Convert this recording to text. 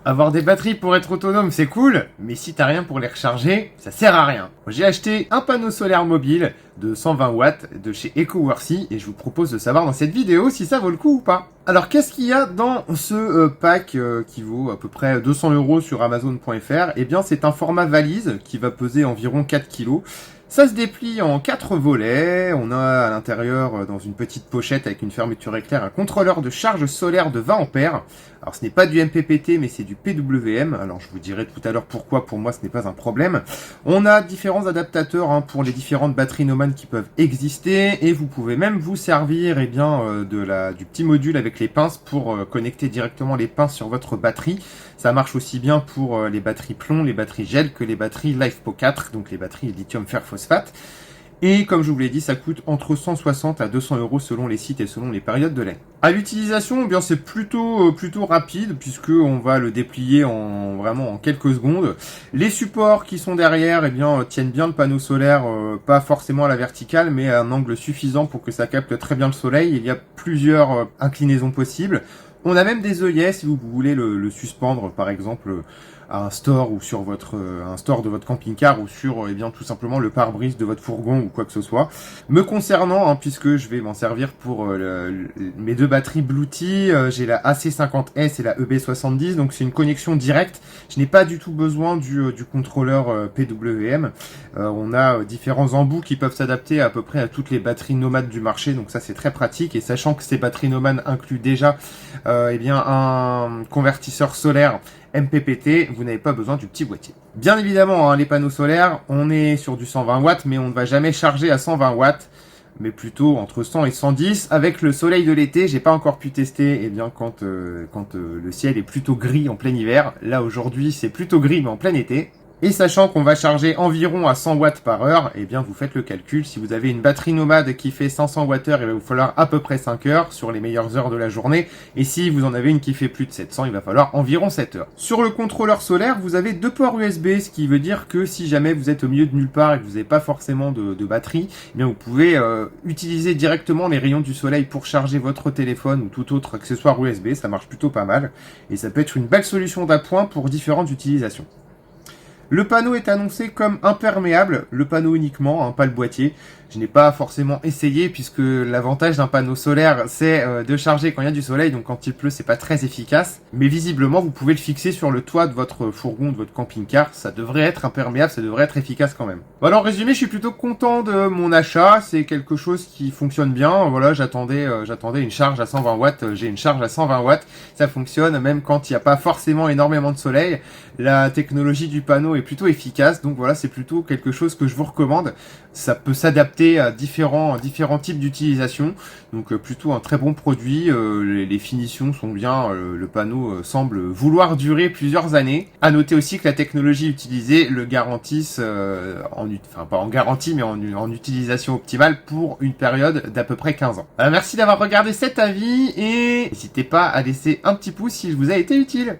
Avoir des batteries pour être autonome, c'est cool, mais si t'as rien pour les recharger, ça sert à rien. J'ai acheté un panneau solaire mobile de 120 watts de chez EcoWorthy et je vous propose de savoir dans cette vidéo si ça vaut le coup ou pas. Alors qu'est-ce qu'il y a dans ce pack qui vaut à peu près 200 € sur Amazon.fr? Eh bien c'est un format valise qui va peser environ 4 kg. Ça se déplie en 4 volets, on a à l'intérieur, dans une petite pochette avec une fermeture éclair, un contrôleur de charge solaire de 20 ampères. Alors ce n'est pas du MPPT mais c'est du PWM, alors je vous dirai tout à l'heure pourquoi pour moi ce n'est pas un problème. On a différents adaptateurs pour les différentes batteries Neumann qui peuvent exister et vous pouvez même vous servir du petit module avec les pinces pour connecter directement les pinces sur votre batterie. Ça marche aussi bien pour les batteries plomb, les batteries gel que les batteries LiFePO 4, donc les batteries lithium fer phosphate. Et comme je vous l'ai dit, ça coûte entre 160 à 200 € selon les sites et selon les périodes de l'année. À l'utilisation, eh bien c'est plutôt rapide puisque on va le déplier en quelques secondes. Les supports qui sont derrière, eh bien tiennent bien le panneau solaire, pas forcément à la verticale, mais à un angle suffisant pour que ça capte très bien le soleil. Il y a plusieurs inclinaisons possibles. On a même des œillets si vous voulez le suspendre, par exemple à un store ou sur un store de votre camping-car ou sur tout simplement le pare-brise de votre fourgon ou quoi que ce soit. Me concernant, puisque je vais m'en servir pour mes deux batteries Bluetooth, j'ai la AC50S et la EB70, donc c'est une connexion directe. Je n'ai pas du tout besoin du contrôleur PWM. On a différents embouts qui peuvent s'adapter à peu près à toutes les batteries nomades du marché, donc ça c'est très pratique. Et sachant que ces batteries nomades incluent déjà un convertisseur solaire MPPT, vous n'avez pas besoin du petit boîtier. Bien évidemment, les panneaux solaires, on est sur du 120 watts, mais on ne va jamais charger à 120 watts, mais plutôt entre 100 et 110. Avec le soleil de l'été, j'ai pas encore pu tester quand le ciel est plutôt gris en plein hiver. Là, aujourd'hui, c'est plutôt gris, mais en plein été. Et sachant qu'on va charger environ à 100 watts par heure, eh bien vous faites le calcul. Si vous avez une batterie nomade qui fait 500 Wh, il va vous falloir à peu près 5 heures sur les meilleures heures de la journée. Et si vous en avez une qui fait plus de 700, il va falloir environ 7 heures. Sur le contrôleur solaire, vous avez 2 ports USB, ce qui veut dire que si jamais vous êtes au milieu de nulle part et que vous n'avez pas forcément de batterie, eh bien vous pouvez utiliser directement les rayons du soleil pour charger votre téléphone ou tout autre accessoire USB. Ça marche plutôt pas mal. Et ça peut être une belle solution d'appoint pour différentes utilisations. Le panneau est annoncé comme imperméable, le panneau uniquement, pas le boîtier. Je n'ai pas forcément essayé puisque l'avantage d'un panneau solaire c'est de charger quand il y a du soleil, donc quand il pleut c'est pas très efficace. Mais visiblement vous pouvez le fixer sur le toit de votre fourgon, de votre camping-car, ça devrait être imperméable, ça devrait être efficace quand même. Voilà, en résumé, je suis plutôt content de mon achat, c'est quelque chose qui fonctionne bien. Voilà, j'attendais une charge à 120 watts, j'ai une charge à 120 watts, ça fonctionne même quand il n'y a pas forcément énormément de soleil. La technologie du panneau est plutôt efficace, donc voilà, c'est plutôt quelque chose que je vous recommande. Ça peut s'adapter à différents types d'utilisation, donc plutôt un très bon produit. Les finitions sont bien, le panneau semble vouloir durer plusieurs années. À noter aussi que la technologie utilisée le garantisse, pas en garantie, mais en utilisation optimale pour une période d'à peu près 15 ans. Merci d'avoir regardé cet avis et n'hésitez pas à laisser un petit pouce s'il vous a été utile.